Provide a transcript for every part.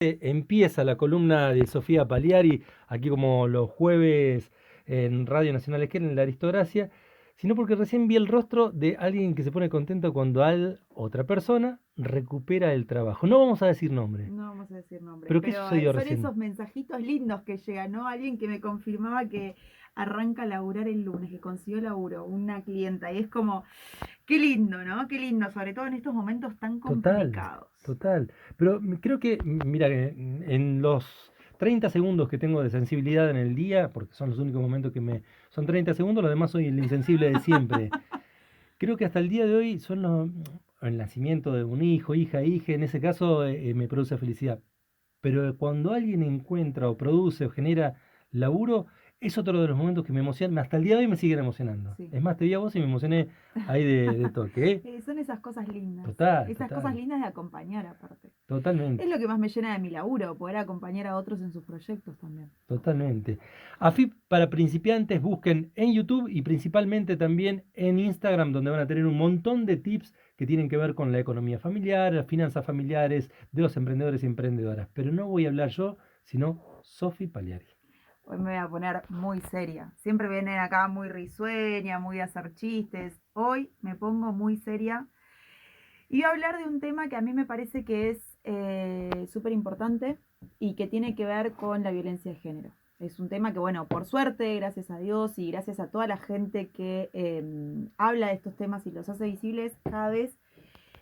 Empieza la columna de Sofía Paliari, aquí como los jueves en Radio Nacional Esquer, en la Aristocracia, sino porque recién vi el rostro de alguien que se pone contento cuando otra persona recupera el trabajo. No vamos a decir nombre, No vamos a decir nombres, pero ¿qué pero sucedió son recién? esos mensajitos lindos que llegan, ¿no? Alguien que me confirmaba que arranca a laburar el lunes, que consiguió laburo, una clienta, y es como, qué lindo, ¿no? Qué lindo, sobre todo en estos momentos tan Total, complicados. total. Pero creo que, mira, en los 30 segundos que tengo de sensibilidad en el día, porque son los únicos momentos que me... Son 30 segundos, lo demás soy el insensible de siempre. Creo que hasta el día de hoy el nacimiento de un hijo, hija, en ese caso me produce felicidad. Pero cuando alguien encuentra o produce o genera laburo, es otro de los momentos que me emocionan. Hasta el día de hoy me siguen emocionando. Sí. Es más, te vi a vos y me emocioné ahí de toque, ¿eh? Son Total, esas cosas total, lindas de acompañar aparte. Es totalmente. lo que más me llena de mi laburo, poder acompañar a otros en sus proyectos también. Totalmente. AFIP para principiantes, busquen en YouTube y principalmente también en Instagram, donde van a tener un montón de tips que tienen que ver con la economía familiar, las finanzas familiares de los emprendedores y emprendedoras. Pero no voy a hablar yo, sino Sofi Paliari. Hoy me voy a poner muy seria. Siempre vienen acá muy risueña, muy a hacer chistes. Hoy me pongo muy seria y voy a hablar de un tema que a mí me parece que es súper importante y que tiene que ver con la violencia de género. Es un tema que, bueno, por suerte, gracias a Dios y gracias a toda la gente que habla de estos temas y los hace visibles, cada vez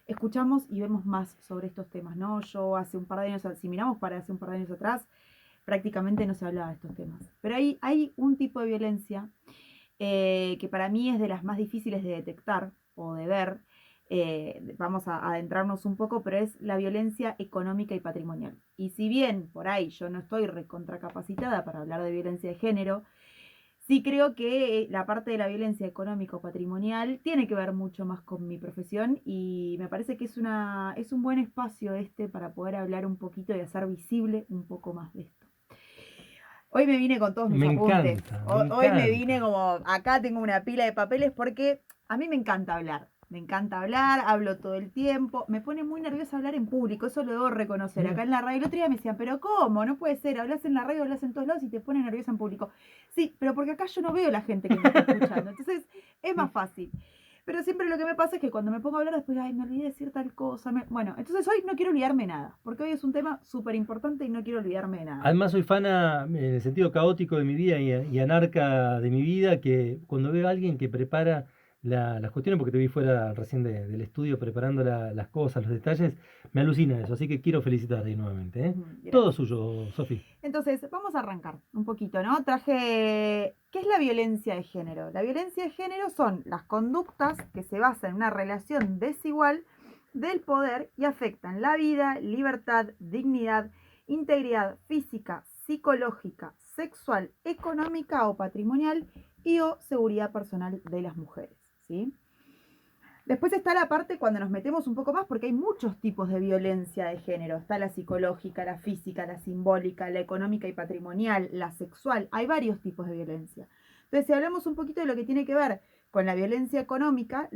escuchamos y vemos más sobre estos temas, ¿no? Yo hace un par de años, si miramos para hace un par de años atrás, prácticamente no se hablaba de estos temas. Pero hay un tipo de violencia que para mí es de las más difíciles de detectar o de ver. Vamos a adentrarnos un poco, pero es la violencia económica y patrimonial. Y si bien por ahí yo no estoy recontracapacitada para hablar de violencia de género, sí creo que la parte de la violencia económica o patrimonial tiene que ver mucho más con mi profesión y me parece que es un buen espacio este para poder hablar un poquito y hacer visible un poco más de esto. Hoy me vine con todos mis Me apuntes. encanta, me Hoy me vine encanta. como, acá tengo una pila de papeles porque a mí me encanta hablar. Me encanta hablar, hablo todo el tiempo. Me pone muy nerviosa hablar en público, eso lo debo reconocer. Mira, Acá en la radio, el otro día me decían, pero ¿cómo? No puede ser, hablas en la radio, hablas en todos lados y te pone nerviosa en público. Sí, pero porque acá yo no veo la gente que me está escuchando. Entonces es más fácil. Pero siempre lo que me pasa es que cuando me pongo a hablar después, ay, me olvidé de decir tal cosa. Bueno, entonces hoy no quiero olvidarme nada, porque hoy es un tema súper importante y no quiero olvidarme de nada. además soy en el sentido caótico de mi vida y anarca de mi vida, que cuando veo a alguien que prepara las cuestiones, porque te vi fuera recién del estudio preparando las cosas, los detalles, me alucina eso, así que quiero felicitarte ahí nuevamente, ¿eh? Todo Gracias. suyo, Sofi. Entonces, vamos a arrancar un poquito, ¿no? Traje, ¿qué es la violencia de género? La violencia de género son las conductas que se basan en una relación desigual del poder y afectan la vida, libertad, dignidad, integridad física, psicológica, sexual, económica o patrimonial y o seguridad personal de las mujeres, ¿sí? Después está la parte cuando nos metemos un poco más, porque hay muchos tipos de violencia de género. Está la psicológica, la física, la simbólica, la económica y patrimonial, la sexual. Hay varios tipos de violencia. Entonces, si hablamos un poquito de lo que tiene que ver con la violencia económica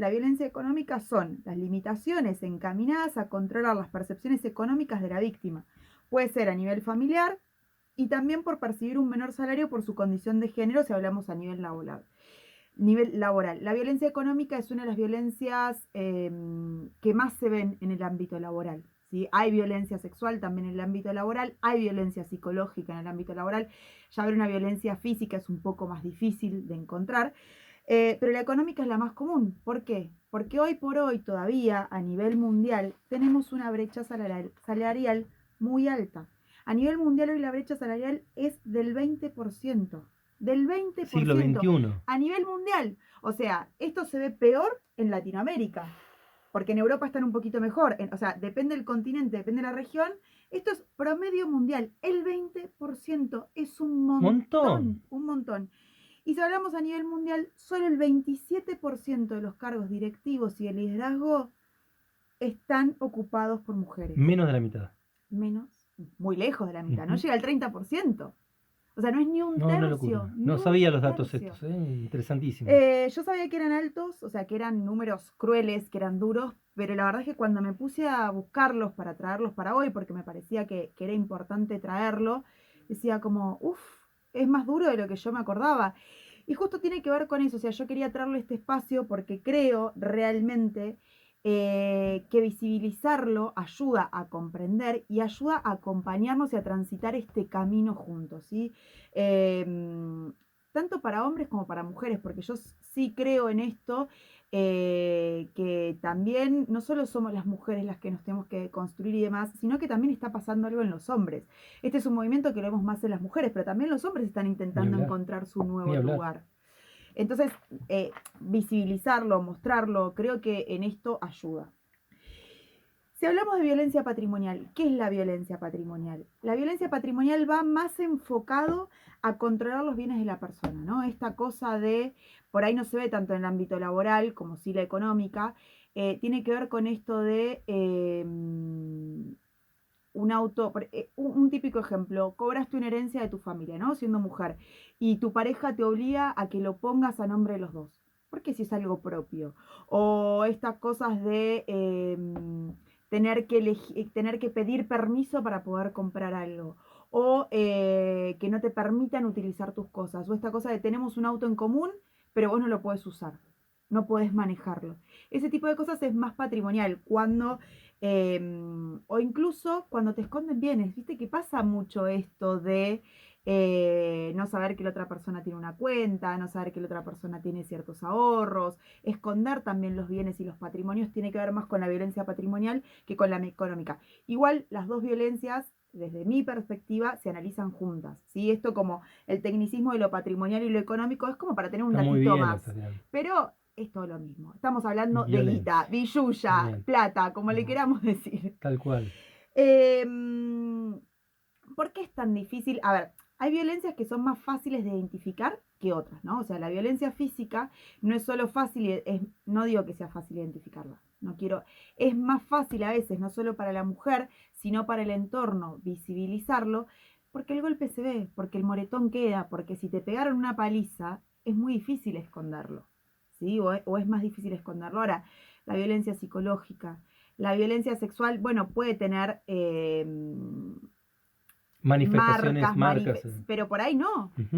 son las limitaciones encaminadas a controlar las percepciones económicas de la víctima. Puede ser a nivel familiar y también por percibir un menor salario por su condición de género si hablamos a nivel laboral. La violencia económica es una de las violencias que más se ven en el ámbito laboral. ¿Sí? Hay violencia sexual también en el ámbito laboral, hay violencia psicológica en el ámbito laboral. Ya ver una violencia física es un poco más difícil de encontrar, pero la económica es la más común. ¿Por qué? Porque hoy por hoy todavía a nivel mundial tenemos una brecha salarial muy alta. A nivel mundial hoy la brecha salarial es del 20%. Del Siglo 20% XXI. a nivel mundial. O sea, esto se ve peor en Latinoamérica, porque en Europa están un poquito mejor. O sea, depende del continente, depende de la región. Esto es promedio mundial. El 20% es Montón. un montón. Y si hablamos a nivel mundial, solo el 27% de los cargos directivos y de liderazgo están ocupados por mujeres. Menos de la mitad. Menos, muy lejos de la mitad, no Ujú. llega al 30%. O sea, no es ni un No, una tercio, locura. ni No un sabía los datos tercio. estos, ¿eh? Interesantísimo. Yo sabía que eran altos, o sea, que eran números crueles, que eran duros, pero la verdad es que cuando me puse a buscarlos para traerlos para hoy, porque me parecía que era importante traerlo, decía como, uff, es más duro de lo que yo me acordaba. Y justo tiene que ver con eso, o sea, yo quería traerle este espacio porque creo realmente que visibilizarlo ayuda a comprender y ayuda a acompañarnos y a transitar este camino juntos, ¿sí? Tanto para hombres como para mujeres, porque yo sí creo en esto, que también no solo somos las mujeres las que nos tenemos que construir y demás, sino que también está pasando algo en los hombres. Este es un movimiento que lo vemos más en las mujeres, pero también los hombres están Ni intentando hablar, encontrar su ni nuevo hablar. lugar. Entonces, visibilizarlo, mostrarlo, creo que en esto ayuda. Si hablamos de violencia patrimonial, ¿qué es la violencia patrimonial? La violencia patrimonial va más enfocado a controlar los bienes de la persona, ¿no? Esta cosa de, por ahí no se ve tanto en el ámbito laboral como sí la económica, tiene que ver con esto de un auto, un típico ejemplo, cobraste una herencia de tu familia, ¿no? Siendo mujer, y tu pareja te obliga a que lo pongas a nombre de los dos, porque si es algo propio. O estas cosas de tener que pedir permiso para poder comprar algo. O que no te permitan utilizar tus cosas. O esta cosa de tenemos un auto en común, pero vos no lo podés usar. No podés manejarlo. Ese tipo de cosas es más patrimonial. Cuando o incluso cuando te esconden bienes, viste que pasa mucho esto de no saber que la otra persona tiene una cuenta, no saber que la otra persona tiene ciertos ahorros, esconder también los bienes y los patrimonios tiene que ver más con la violencia patrimonial que con la económica. Igual las dos violencias, desde mi perspectiva, se analizan juntas, ¿sí? Esto como el tecnicismo de lo patrimonial y lo económico es como para tener un Está muy datito bien lo que más, estás tirando. pero es todo lo mismo. Estamos hablando de guita, Violencia. Está billulla, bien. plata, como le Mm, queramos decir. tal cual. Eh, ¿Por qué es tan difícil? A ver, hay violencias que son más fáciles de identificar que otras, ¿no? O sea, la violencia física no es solo fácil, no digo que sea fácil identificarla, no quiero, es más fácil a veces, no solo para la mujer, sino para el entorno, visibilizarlo, porque el golpe se ve, porque el moretón queda, porque si te pegaron una paliza, es muy difícil esconderlo, ¿sí? O es más difícil esconderlo. Ahora, la violencia psicológica, la violencia sexual, bueno, puede tener Manifestaciones, marcas, marcas. pero por Ujú.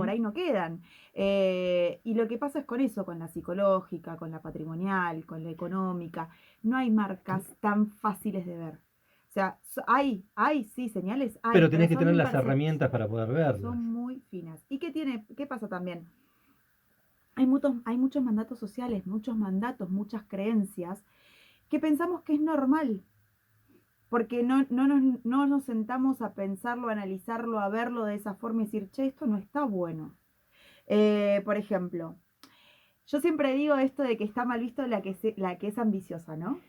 ahí no quedan. Y lo que pasa es con eso, con la psicológica, con la patrimonial, con la económica, no hay marcas tan fáciles de ver. O sea, hay, sí, señales, hay, Pero pero tenés que son tener las herramientas imperceptibles, para poder verlas. son muy finas. ¿Y qué pasa también? Hay muchos mandatos sociales, muchos mandatos, muchas creencias que pensamos que es normal, porque no nos sentamos a pensarlo, a analizarlo, a verlo de esa forma y decir, che, esto no está bueno. Por ejemplo, yo siempre digo esto de que está mal visto la que es ambiciosa, ¿no?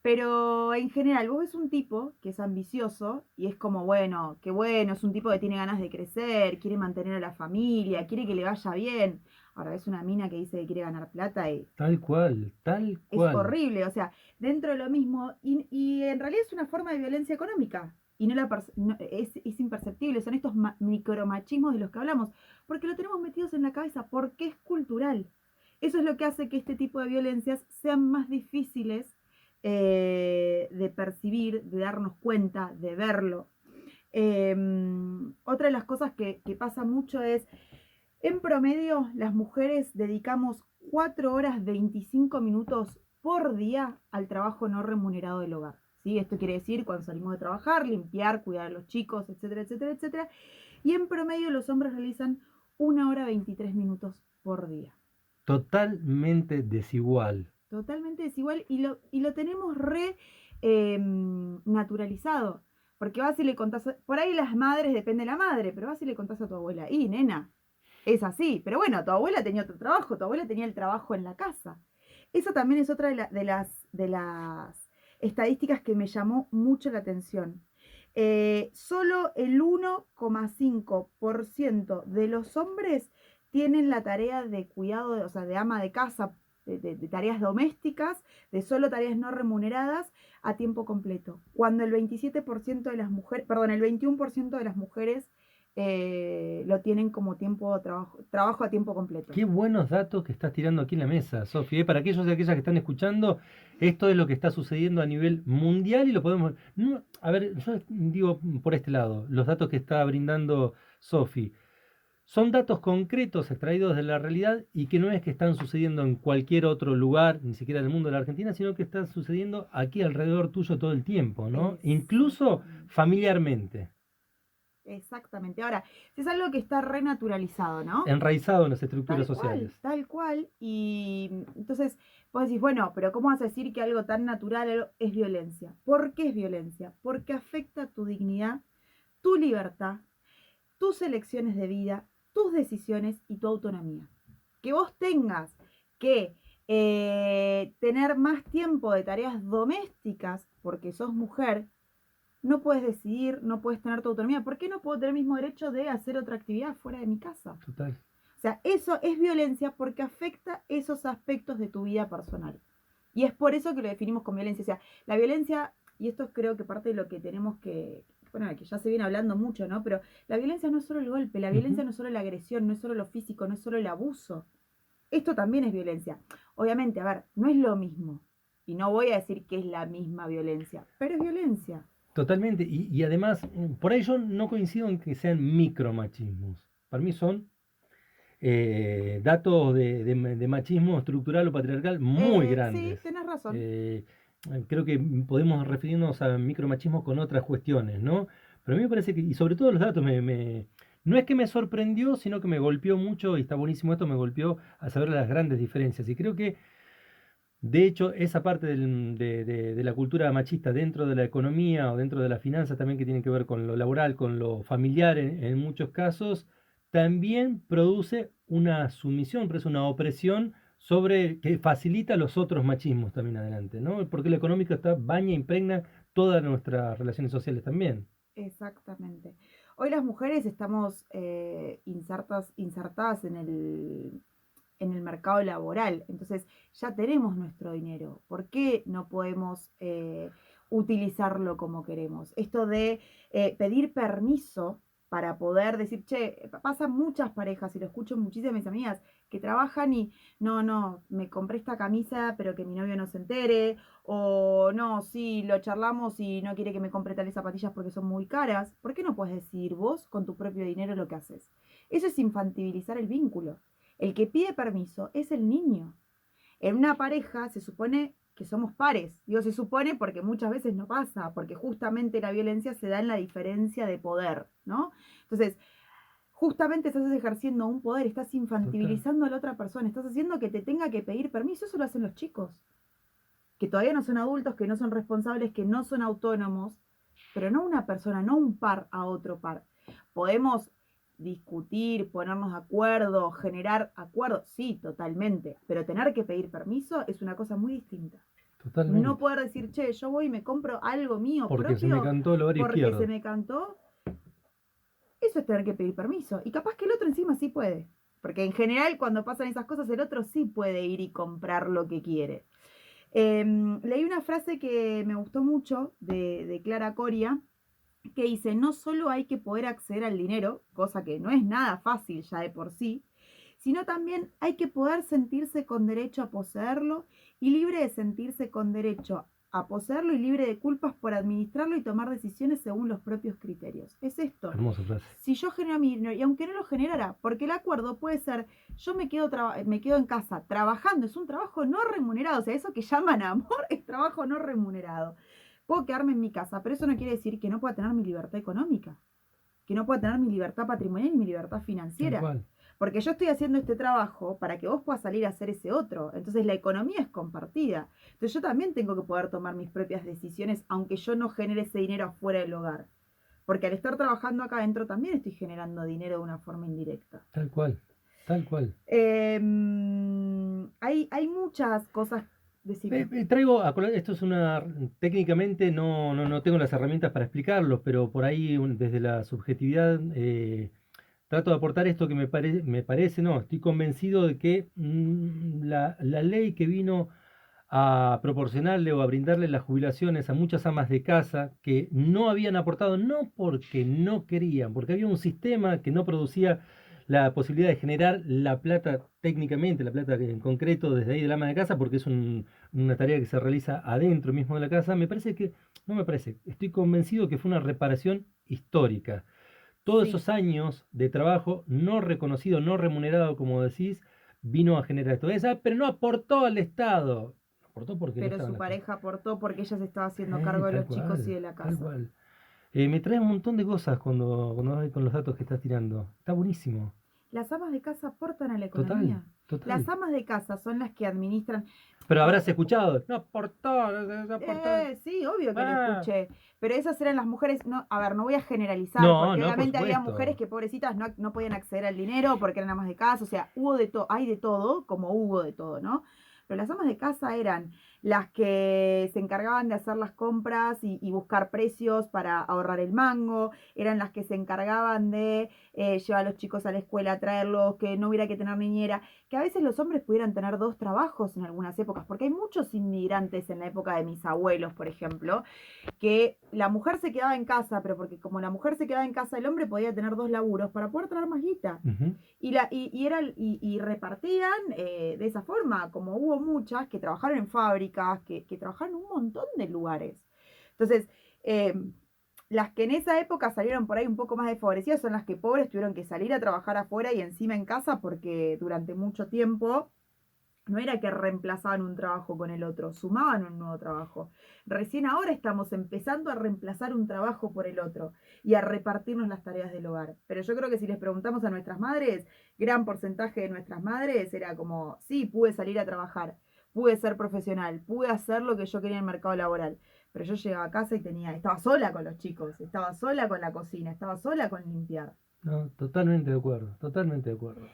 Pero en general, vos ves un tipo que es ambicioso y es como, bueno, qué bueno, es un tipo que tiene ganas de crecer, quiere mantener a la familia, quiere que le vaya bien. Ahora ves una mina que dice que quiere ganar plata y Tal cual, tal es cual. horrible, o sea, dentro de lo mismo, y en realidad es una forma de violencia económica, y es imperceptible, son estos micromachismos de los que hablamos, porque lo tenemos metidos en la cabeza, porque es cultural. Eso es lo que hace que este tipo de violencias sean más difíciles de percibir, de darnos cuenta, de verlo. Eh, Otra de las cosas que pasa mucho es en promedio, las mujeres dedicamos 4 horas 25 minutos por día al trabajo no remunerado del hogar. ¿Sí? Esto quiere decir cuando salimos de trabajar, limpiar, cuidar a los chicos, etcétera, etcétera, etcétera. Y en promedio los hombres realizan 1 hora 23 minutos por día. Totalmente desigual. Totalmente desigual y lo tenemos re naturalizado. Porque vas y le contás, por ahí las madres, depende de la madre, pero vas y le contás a tu abuela, y nena, es así, pero bueno, tu abuela tenía otro trabajo, tu abuela tenía el trabajo en la casa. Eso también es otra de las estadísticas que me llamó mucho la atención. Solo el 1,5% de los hombres tienen la tarea de cuidado, o sea, de ama de casa, de tareas domésticas, de solo tareas no remuneradas a tiempo completo. Cuando el 27% de las mujeres, perdón, el 21% de las mujeres lo tienen como trabajo a tiempo completo. Qué buenos datos que estás tirando aquí en la mesa, Sofía. Para aquellos y aquellas que están escuchando, esto es lo que está sucediendo a nivel mundial y lo podemos... a ver, yo digo por este lado, los datos que está brindando Sofi. Son datos concretos extraídos de la realidad y que no es que están sucediendo en cualquier otro lugar, ni siquiera en el mundo de la Argentina, sino que están sucediendo aquí alrededor tuyo todo el tiempo, ¿no? Incluso Exactamente. familiarmente, Exactamente. Ahora, si es algo que está renaturalizado, ¿no? enraizado en las estructuras sociales. Tal cual. Y entonces vos decís, bueno, pero ¿cómo vas a decir que algo tan natural es violencia? ¿Por qué es violencia? Porque afecta tu dignidad, tu libertad, tus elecciones de vida, tus decisiones y tu autonomía. Que vos tengas que tener más tiempo de tareas domésticas porque sos mujer, no puedes decidir, no puedes tener tu autonomía. ¿Por qué no puedo tener el mismo derecho de hacer otra actividad fuera de mi casa? Total. O sea, eso es violencia porque afecta esos aspectos de tu vida personal. Y es por eso que lo definimos como violencia. O sea, la violencia, y esto creo que parte de lo que tenemos que, bueno, que ya se viene hablando mucho, ¿no? Pero la violencia no es solo el golpe, la violencia no es solo la agresión, no es solo lo físico, no es solo el abuso. Esto también es violencia. Obviamente, a ver, no es lo mismo. Y no voy a decir que es la misma violencia, pero es violencia. Totalmente. Y además, por ahí yo no coincido en que sean micromachismos. Para mí son datos de machismo estructural o patriarcal muy Sí, grandes. tenés razón. Eh, Creo que podemos referirnos a micromachismo con otras cuestiones, ¿no? Pero a mí me parece que, y sobre todo los datos, no es que me sorprendió, sino que me golpeó mucho, y está buenísimo esto, me golpeó a saber las grandes diferencias. Y creo que de hecho, esa parte de la cultura machista dentro de la economía o dentro de la finanza también que tiene que ver con lo laboral, con lo familiar en muchos casos, también produce una sumisión, produce una opresión sobre que facilita los otros machismos también adelante, ¿no? Porque lo económico baña, impregna todas nuestras relaciones sociales también. Exactamente. Hoy las mujeres estamos insertadas en el mercado laboral, entonces ya tenemos nuestro dinero. ¿Por qué no podemos utilizarlo como queremos? Esto de pedir permiso para poder decir, che, pasan muchas parejas y lo escucho muchísimas mis amigas que trabajan y no, me compré esta camisa pero que mi novio no se entere, o no, sí, lo charlamos y no quiere que me compre tales zapatillas porque son muy caras. ¿Por qué no puedes decidir vos con tu propio dinero lo que haces? Eso es infantilizar el vínculo. El que pide permiso es el niño. En una pareja se supone que somos pares. Digo, se supone porque muchas veces no pasa, porque justamente la violencia se da en la diferencia de poder, ¿no? Entonces, justamente estás ejerciendo un poder, estás Total. infantilizando a la otra persona, estás haciendo que te tenga que pedir permiso, eso lo hacen los chicos, que todavía no son adultos, que no son responsables, que no son autónomos, pero no una persona, no un par a otro par. Podemos discutir, ponernos de acuerdo, generar acuerdos, sí, totalmente, pero tener que pedir permiso es una cosa muy distinta. No Totalmente. poder decir, che, yo voy y me compro algo mío Porque se me propio cantó el ovario porque se izquierdo. me cantó, eso es tener que pedir permiso. Y capaz que el otro encima sí puede. Porque en general cuando pasan esas cosas el otro sí puede ir y comprar lo que quiere. Leí una frase que me gustó mucho de Clara Coria, que dice, no solo hay que poder acceder al dinero, cosa que no es nada fácil ya de por sí, sino también hay que poder sentirse con derecho a poseerlo y libre de sentirse con derecho a poseerlo y libre de culpas por administrarlo y tomar decisiones según los propios criterios. Es esto. Hermosa frase. Si yo genero mi dinero, y aunque no lo generara, porque el acuerdo puede ser, yo me quedo en casa trabajando, es un trabajo no remunerado, o sea, eso que llaman amor es trabajo no remunerado. Puedo quedarme en mi casa, pero eso no quiere decir que no pueda tener mi libertad económica, que no pueda tener mi libertad patrimonial y mi libertad Tal financiera. cual. Porque yo estoy haciendo este trabajo para que vos puedas salir a hacer ese otro. Entonces la economía es compartida. Entonces yo también tengo que poder tomar mis propias decisiones, aunque yo no genere ese dinero afuera del hogar. Porque al estar trabajando acá adentro también estoy generando dinero de una forma indirecta. Tal cual. Tal cual. Hay muchas cosas, decime. Traigo, esto es una, técnicamente no tengo las herramientas para explicarlo, pero por ahí desde la subjetividad trato de aportar esto que me parece, no, estoy convencido de que la ley que vino a proporcionarle o a brindarle las jubilaciones a muchas amas de casa que no habían aportado, no porque no querían, porque había un sistema que no producía la posibilidad de generar la plata técnicamente, la plata en concreto desde ahí del ama de casa, porque es una tarea que se realiza adentro mismo de la casa. Me parece que, no me parece, estoy convencido que fue una reparación histórica. Todos Sí, esos años de trabajo no reconocido, no remunerado, como decís, vino a generar esto. Esa, pero no aportó al Estado. Aportó porque no pero estaba en su la casa. pareja aportó porque ella se estaba haciendo cargo de Tal los chicos y cual, de la tal casa. cual. Me trae un montón de cosas cuando vas con los datos que estás tirando. Está buenísimo. Las amas de casa aportan a la Total, economía. Las total. amas de casa son las que administran. Pero Por- habrás escuchado. No aportó, no aportó. sí, obvio que lo Ah. escuché. Pero esas eran las mujeres. No, a ver, no voy a generalizar, No, porque no, por obviamente había mujeres supuesto. que pobrecitas no podían acceder al dinero porque eran amas de casa. O sea, hubo de todo, hay de todo, como hubo de todo, ¿no? Pero las amas de casa eran las que se encargaban de hacer las compras y buscar precios para ahorrar el mango, eran las que se encargaban de llevar a los chicos a la escuela, traerlos, que no hubiera que tener niñera, que a veces los hombres pudieran tener dos trabajos en algunas épocas, porque hay muchos inmigrantes en la época de mis abuelos, por ejemplo, que la mujer se quedaba en casa, pero porque como la mujer se quedaba en casa, el hombre podía tener dos laburos para poder traer más guita. Ujú. Y repartían de esa forma, como hubo muchas que trabajaron en fábricas, que trabajaron en un montón de lugares. Entonces, eh, las que en esa época salieron por ahí un poco más desfavorecidas son las que pobres tuvieron que salir a trabajar afuera y encima en casa porque durante mucho tiempo no era que reemplazaban un trabajo con el otro, sumaban un nuevo trabajo. Recién ahora estamos empezando a reemplazar un trabajo por el otro y a repartirnos las tareas del hogar. Pero yo creo que si les preguntamos a nuestras madres, gran porcentaje de nuestras madres era como, sí, pude salir a trabajar, pude ser profesional, pude hacer lo que yo quería en el mercado laboral. Pero yo llegaba a casa y estaba sola con los chicos, estaba sola con la cocina, estaba sola con limpiar. No, totalmente de acuerdo, totalmente de acuerdo.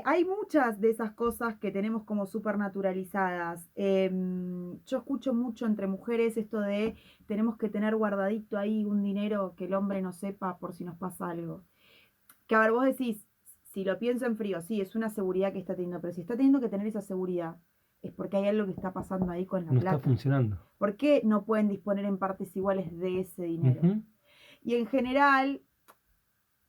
Hay muchas de esas cosas que tenemos como supernaturalizadas. Yo escucho mucho entre mujeres esto de tenemos que tener guardadito ahí un dinero que el hombre no sepa por si nos pasa algo. Que a ver, vos decís, si lo pienso en frío, sí, es una seguridad que está teniendo, pero si está teniendo que tener esa seguridad, es porque hay algo que está pasando ahí con la No está plata. funcionando. ¿Por qué no pueden disponer en partes iguales de ese dinero? Ujú. Y en general,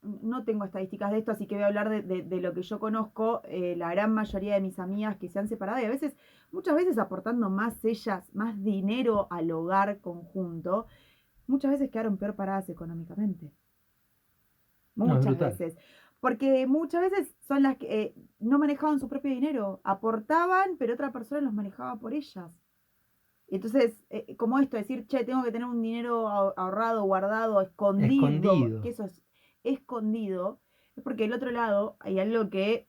no tengo estadísticas de esto, así que voy a hablar de lo que yo conozco. La gran mayoría de mis amigas que se han separado y a veces, muchas veces aportando más ellas, más dinero al hogar conjunto, muchas veces quedaron peor paradas económicamente. No, es Muchas brutal. veces. Porque muchas veces son las que no manejaban su propio dinero, aportaban, pero otra persona los manejaba por ellas. Entonces, como esto, decir, che, tengo que tener un dinero ahorrado, guardado, escondido, que Escondido. eso es escondido, es porque del otro lado hay algo que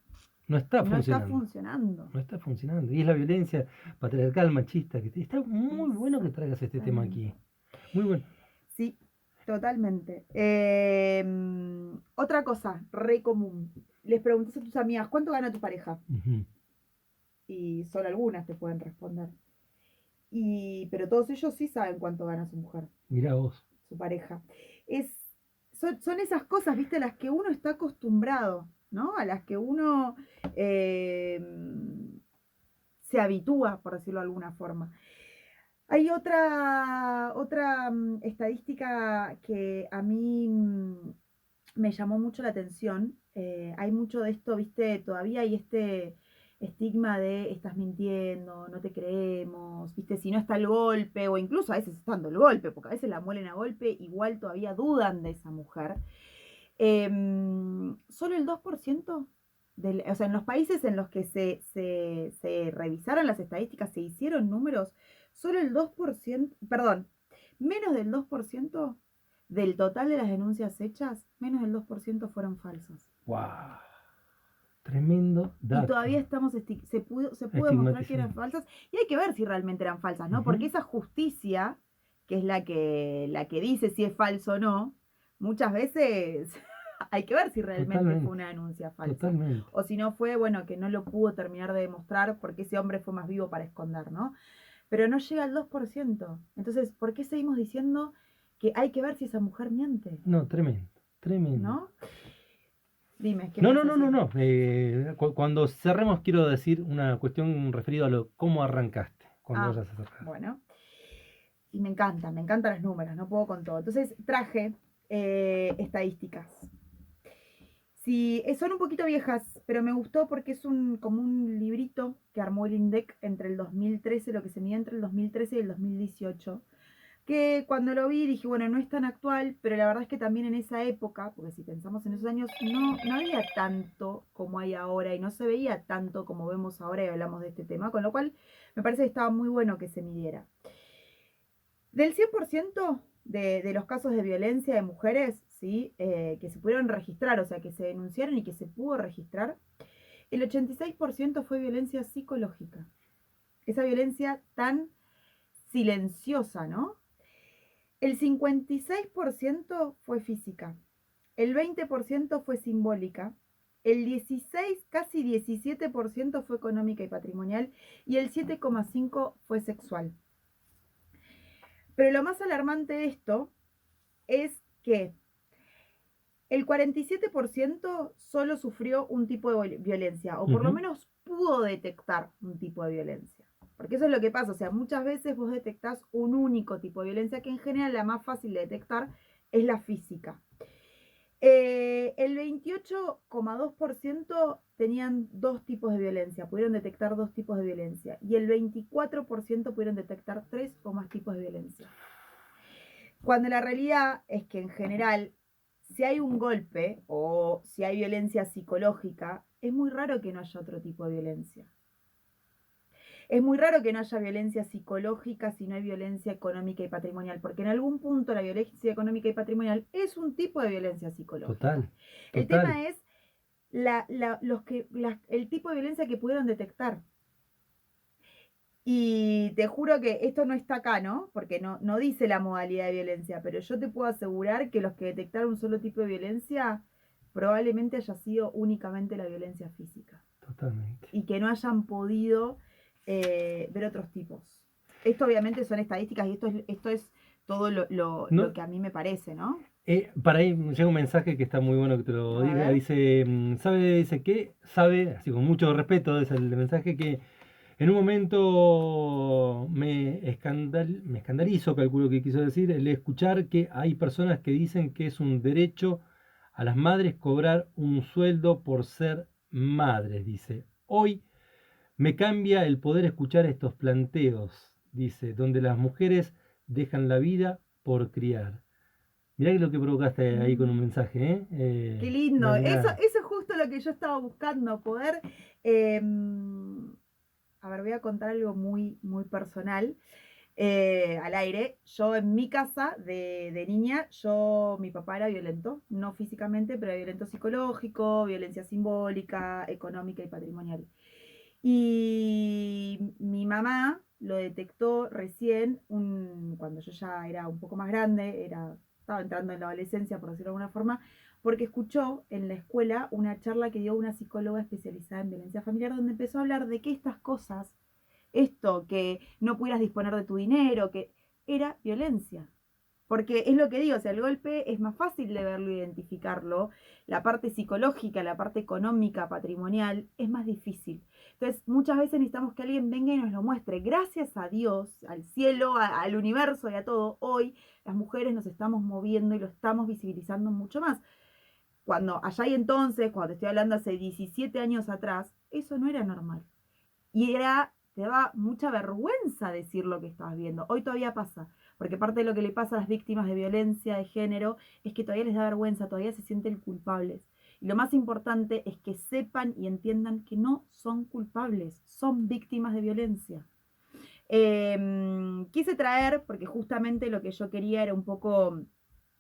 No está no está funcionando. funcionando. No está funcionando. Y es la violencia patriarcal, machista. Está muy bueno que traigas este tema aquí. Exactamente. Muy bueno. Sí, totalmente. Otra cosa, re común. Les preguntas a tus amigas, ¿cuánto gana tu pareja? Ujú. Y solo algunas te pueden responder. Pero todos ellos sí saben cuánto gana su mujer, Mirá vos. su pareja. Es, son esas cosas, ¿viste? A las que uno está acostumbrado, ¿no? A las que uno eh, se habitúa, por decirlo de alguna forma. Hay otra estadística que a mí me llamó mucho la atención. Hay mucho de esto, viste, todavía hay este estigma de estás mintiendo, no te creemos, viste, si no está el golpe, o incluso a veces estando el golpe, porque a veces la muelen a golpe, igual todavía dudan de esa mujer. Solo el 2% o sea, en los países en los que se revisaron las estadísticas, se hicieron números, solo el 2%, perdón, menos del 2% del total de las denuncias hechas, menos del 2% fueron falsas. Wow. Tremendo Y dato. todavía se pudo demostrar que eran Estigmatizante. falsas. Y hay que ver si realmente eran falsas, ¿no? Ujú. Porque esa justicia, que es la que dice si es falso o no, muchas veces hay que ver si realmente fue Totalmente. una denuncia falsa. Totalmente. O si no fue, bueno, que no lo pudo terminar de demostrar porque ese hombre fue más vivo para esconder, ¿no? Pero no llega al 2%. Entonces, ¿por qué seguimos diciendo que hay que ver si esa mujer miente? No, tremendo. Tremendo. ¿No? Dime, ¿qué me No, vas no, a no, no, decir? no. Cuando cerremos quiero decir una cuestión referida a lo cómo arrancaste. cuando vayas a cerrar. Bueno. Y me encantan los números, no puedo con todo. Entonces traje estadísticas. Sí, son un poquito viejas, pero me gustó porque es como un librito que armó el INDEC entre el 2013, lo que se mide entre el 2013 y el 2018, que cuando lo vi dije, bueno, no es tan actual, pero la verdad es que también en esa época, porque si pensamos en esos años, no había tanto como hay ahora y no se veía tanto como vemos ahora y hablamos de este tema, con lo cual me parece que estaba muy bueno que se midiera. Del 100% de los casos de violencia de mujeres, ¿sí? Que se pudieron registrar, o sea, que se denunciaron y que se pudo registrar, el 86% fue violencia psicológica. Esa violencia tan silenciosa, ¿no? El 56% fue física, el 20% fue simbólica, el 16, casi 17% fue económica y patrimonial y el 7,5% fue sexual. Pero lo más alarmante de esto es que el 47% solo sufrió un tipo de violencia, o por lo menos pudo detectar un tipo de violencia. Porque eso es lo que pasa, o sea, muchas veces vos detectás un único tipo de violencia, que en general la más fácil de detectar es la física. El 28,2% tenían dos tipos de violencia, pudieron detectar dos tipos de violencia, y el 24% pudieron detectar 3 o más tipos de violencia. Cuando la realidad es que en general, si hay un golpe o si hay violencia psicológica, es muy raro que no haya otro tipo de violencia. Es muy raro que no haya violencia psicológica si no hay violencia económica y patrimonial, porque en algún punto la violencia económica y patrimonial es un tipo de violencia psicológica. Total. El tema es el tipo de violencia que pudieron detectar. Y te juro que esto no está acá, ¿no? Porque no dice la modalidad de violencia, pero yo te puedo asegurar que los que detectaron un solo tipo de violencia probablemente haya sido únicamente la violencia física. Totalmente. Y que no hayan podido ver otros tipos. Esto obviamente son estadísticas y esto es todo lo que a mí me parece, ¿no? Para ahí llega un mensaje que está muy bueno que te lo diga. Dice, dice que sabe, así con mucho respeto, es el mensaje que en un momento me escandalizo, calculo que quiso decir, el escuchar que hay personas que dicen que es un derecho a las madres cobrar un sueldo por ser madres, dice. Hoy me cambia el poder escuchar estos planteos, dice, donde las mujeres dejan la vida por criar. Mirá lo que provocaste ahí con un mensaje, ¿eh? Qué lindo. Eso es justo lo que yo estaba buscando, poder... a ver, voy a contar algo muy, muy personal. Al aire, yo en mi casa de niña, mi papá era violento, no físicamente, pero violento psicológico, violencia simbólica, económica y patrimonial. Y mi mamá lo detectó recién, cuando yo ya era un poco más grande, estaba entrando en la adolescencia, por decirlo de alguna forma, porque escuchó en la escuela una charla que dio una psicóloga especializada en violencia familiar, donde empezó a hablar de que estas cosas, esto, que no pudieras disponer de tu dinero, que era violencia. Porque es lo que digo, o sea, el golpe es más fácil de verlo, identificarlo. La parte psicológica, la parte económica, patrimonial, es más difícil. Entonces, muchas veces necesitamos que alguien venga y nos lo muestre. Gracias a Dios, al cielo, al universo y a todo, hoy las mujeres nos estamos moviendo y lo estamos visibilizando mucho más. Cuando allá y entonces, cuando te estoy hablando hace 17 años atrás, eso no era normal. Y te daba mucha vergüenza decir lo que estabas viendo. Hoy todavía pasa, porque parte de lo que le pasa a las víctimas de violencia de género es que todavía les da vergüenza, todavía se sienten culpables. Y lo más importante es que sepan y entiendan que no son culpables, son víctimas de violencia. Quise traer, porque justamente lo que yo quería era un poco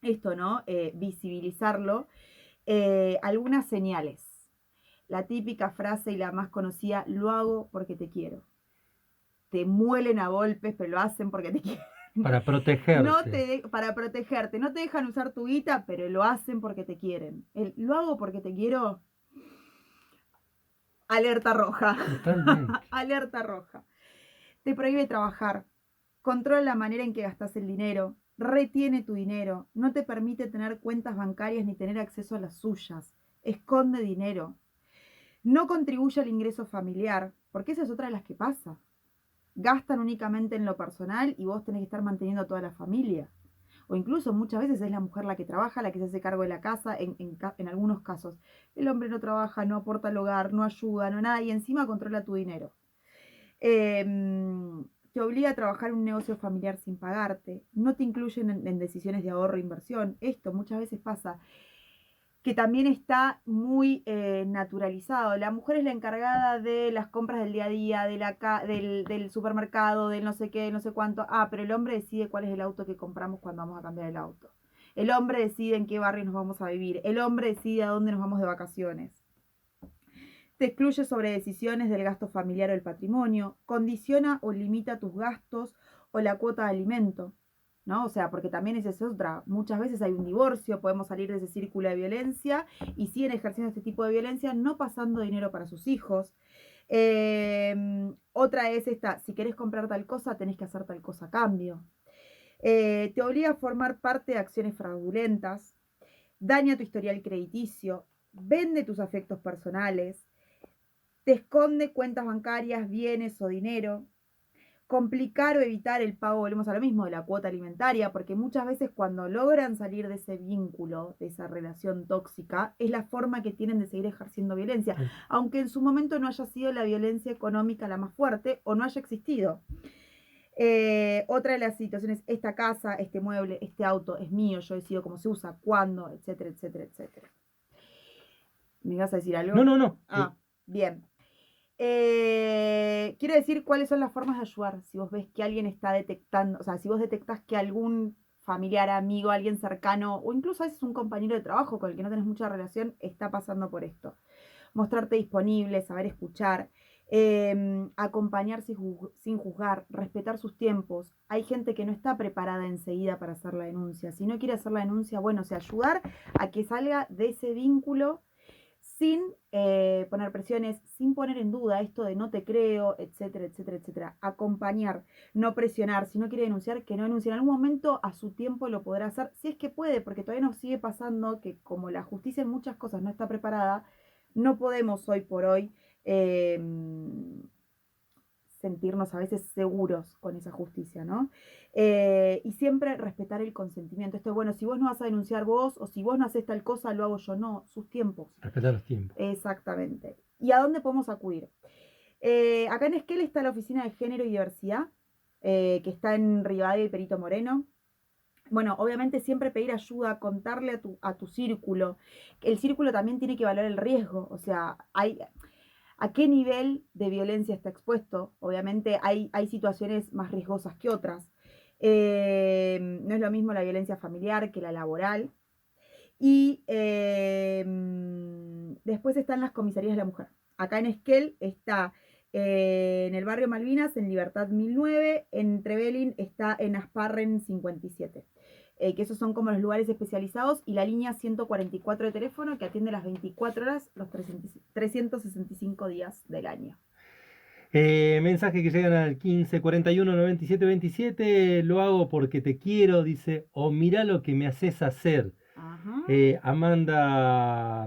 esto, ¿no? Visibilizarlo, algunas señales. La típica frase y la más conocida, lo hago porque te quiero. Te muelen a golpes, pero lo hacen porque te quieren. Para protegerte. Para protegerte. No te dejan usar tu guita, pero lo hacen porque te quieren. Lo hago porque te quiero. Alerta roja. Totalmente. Alerta roja. Te prohíbe trabajar. Controla la manera en que gastas el dinero. Retiene tu dinero. No te permite tener cuentas bancarias ni tener acceso a las suyas. Esconde dinero. No contribuye al ingreso familiar, porque esa es otra de las que pasa. gastan únicamente en lo personal y vos tenés que estar manteniendo a toda la familia. O incluso muchas veces es la mujer la que trabaja, la que se hace cargo de la casa, en algunos casos. El hombre no trabaja, no aporta al hogar, no ayuda, no nada, y encima controla tu dinero. Te obliga a trabajar en un negocio familiar sin pagarte, no te incluyen en decisiones de ahorro e inversión. Esto muchas veces pasa, que también está muy naturalizado. La mujer es la encargada de las compras del día a día, del supermercado, del no sé qué, no sé cuánto. Ah, pero el hombre decide cuál es el auto que compramos cuando vamos a cambiar el auto. El hombre decide en qué barrio nos vamos a vivir. El hombre decide a dónde nos vamos de vacaciones. Te excluye sobre decisiones del gasto familiar o el patrimonio, condiciona o limita tus gastos o la cuota de alimento, ¿no? O sea, porque también esa es otra. Muchas veces hay un divorcio, podemos salir de ese círculo de violencia y siguen ejerciendo este tipo de violencia, no pasando dinero para sus hijos. Otra es esta, si querés comprar tal cosa, tenés que hacer tal cosa a cambio. Te obliga a formar parte de acciones fraudulentas, daña tu historial crediticio, vende tus afectos personales, te esconde cuentas bancarias, bienes o dinero, complicar o evitar el pago, volvemos a lo mismo, de la cuota alimentaria, porque muchas veces cuando logran salir de ese vínculo, de esa relación tóxica, es la forma que tienen de seguir ejerciendo violencia, aunque en su momento no haya sido la violencia económica la más fuerte o no haya existido. Otra de las situaciones, esta casa, este mueble, este auto es mío, yo decido cómo se usa, cuándo, etcétera, etcétera, etcétera. ¿Me ibas a decir algo? No, no, no. Ah, bien. Quiero decir cuáles son las formas de ayudar. Si vos ves que alguien está detectando, o sea, si vos detectás que algún familiar, amigo, alguien cercano, o incluso a veces un compañero de trabajo con el que no tenés mucha relación, está pasando por esto. Mostrarte disponible, saber escuchar, acompañar sin juzgar, respetar sus tiempos. Hay gente que no está preparada enseguida para hacer la denuncia. Si no quiere hacer la denuncia, bueno, o sea, ayudar a que salga de ese vínculo sin poner presiones, sin poner en duda esto de no te creo, etcétera, etcétera, etcétera. Acompañar, no presionar. Si no quiere denunciar, que no denuncie. En algún momento a su tiempo lo podrá hacer, si es que puede, porque todavía nos sigue pasando que como la justicia en muchas cosas no está preparada, no podemos hoy por hoy sentirnos a veces seguros con esa justicia, ¿no? Y siempre respetar el consentimiento. Esto es, bueno, si vos no vas a denunciar vos, o si vos no haces tal cosa, lo hago yo. No, sus tiempos. Respetar los tiempos. Exactamente. ¿Y a dónde podemos acudir? Acá en Esquel está la Oficina de Género y Diversidad, que está en Rivadavia y Perito Moreno. Bueno, obviamente siempre pedir ayuda, contarle a tu círculo. El círculo también tiene que valorar el riesgo, o sea, ¿a qué nivel de violencia está expuesto? Obviamente hay situaciones más riesgosas que otras. No es lo mismo la violencia familiar que la laboral. Y después están las comisarías de la mujer. Acá en Esquel está en el barrio Malvinas, en Libertad 1009, en Trevelin está en Asparren 57. Que esos son como los lugares especializados, y la línea 144 de teléfono que atiende las 24 horas, los 365 días del año. Mensaje que llegan al 15 41 97 27. Lo hago porque te quiero, dice. O mirá lo que me haces hacer. Ajá. Amanda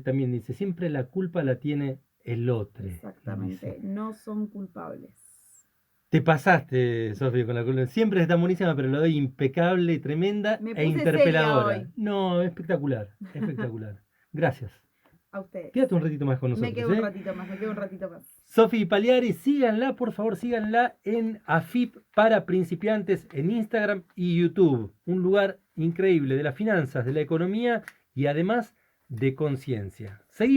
también dice: siempre la culpa la tiene el otro. Exactamente, Dice. no son culpables. Te pasaste, Sofía, con la culpa. Siempre está buenísima, pero lo doy impecable, tremenda Me e puse interpeladora. seria hoy. No, espectacular, espectacular. Gracias. A ustedes. Quédate un ratito más con nosotros. Me quedo un ratito más, me quedo un ratito más. Sofi Paliari, síganla, por favor, síganla en AFIP para principiantes en Instagram y YouTube. Un lugar increíble de las finanzas, de la economía y además de conciencia. Seguimos.